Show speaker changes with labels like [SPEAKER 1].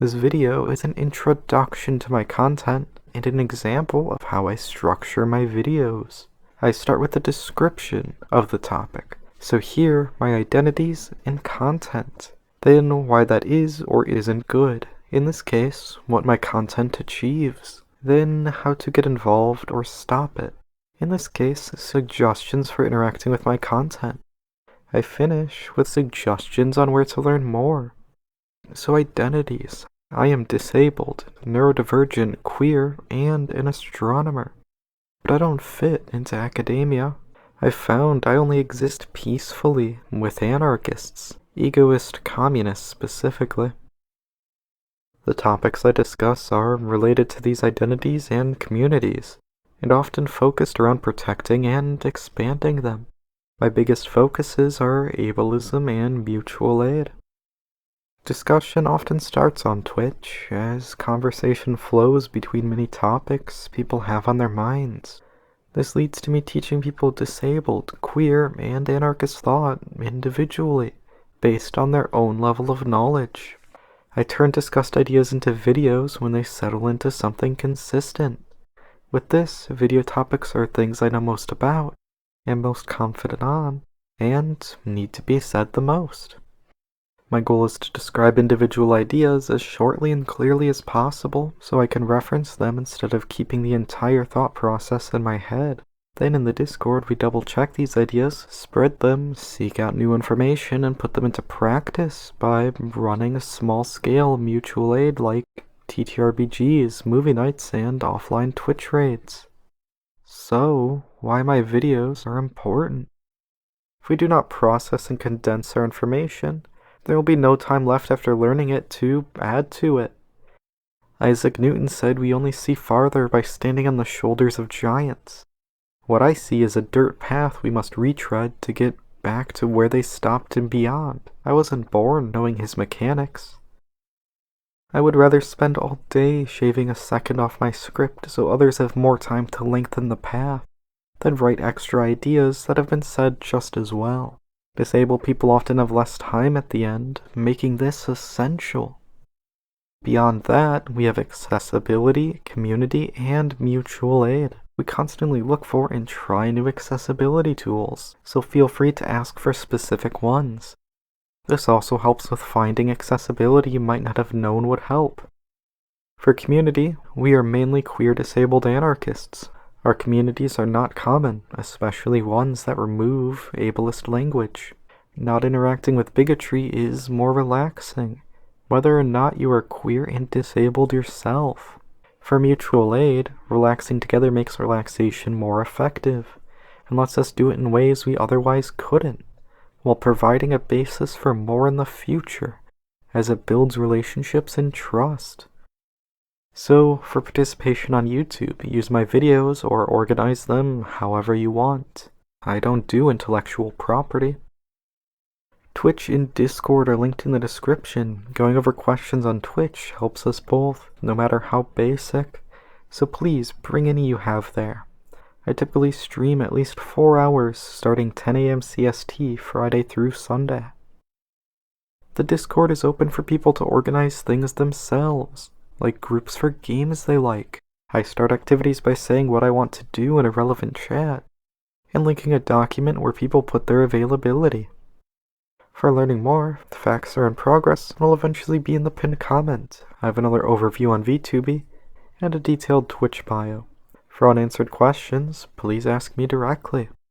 [SPEAKER 1] This video is an introduction to my content and an example of how I structure my videos. I start with a description of the topic, so here my identities and content. Then why that is or isn't good, in this case, what my content achieves. Then how to get involved or stop it, in this case, suggestions for interacting with my content. I finish with suggestions on where to learn more. So identities. I am disabled, neurodivergent, queer, and an astronomer. But I don't fit into academia. I've found I only exist peacefully with anarchists, egoist communists specifically. The topics I discuss are related to these identities and communities, and often focused around protecting and expanding them. My biggest focuses are ableism and mutual aid. Discussion often starts on Twitch, as conversation flows between many topics people have on their minds. This leads to me teaching people disabled, queer, and anarchist thought individually, based on their own level of knowledge. I turn discussed ideas into videos when they settle into something consistent. With this, video topics are things I know most about, am most confident on, and need to be said the most. My goal is to describe individual ideas as shortly and clearly as possible so I can reference them instead of keeping the entire thought process in my head. Then in the Discord we double check these ideas, spread them, seek out new information, and put them into practice by running a small-scale mutual aid like TTRPGs, movie nights, and offline Twitch raids. So, why my videos are important. If we do not process and condense our information, there will be no time left after learning it to add to it. Isaac Newton said we only see farther by standing on the shoulders of giants. What I see is a dirt path we must retread to get back to where they stopped and beyond. I wasn't born knowing his mechanics. I would rather spend all day shaving a second off my script so others have more time to lengthen the path, than write extra ideas that have been said just as well. Disabled people often have less time at the end, making this essential. Beyond that, we have accessibility, community, and mutual aid. We constantly look for and try new accessibility tools, so feel free to ask for specific ones. This also helps with finding accessibility you might not have known would help. For community, we are mainly queer disabled anarchists. Our communities are not common, especially ones that remove ableist language. Not interacting with bigotry is more relaxing, whether or not you are queer and disabled yourself. For mutual aid, relaxing together makes relaxation more effective, and lets us do it in ways we otherwise couldn't, while providing a basis for more in the future, as it builds relationships and trust. So, for participation on YouTube, use my videos or organize them however you want. I don't do intellectual property. Twitch and Discord are linked in the description. Going over questions on Twitch helps us both, no matter how basic, so please bring any you have there. I typically stream at least 4 hours starting 10 AM CST Friday through Sunday. The Discord is open for people to organize things themselves, like groups for games they like. I start activities by saying what I want to do in a relevant chat, and linking a document where people put their availability. For learning more, the facts are in progress and will eventually be in the pinned comment. I have another overview on vtuber, and a detailed Twitch bio. For unanswered questions, please ask me directly.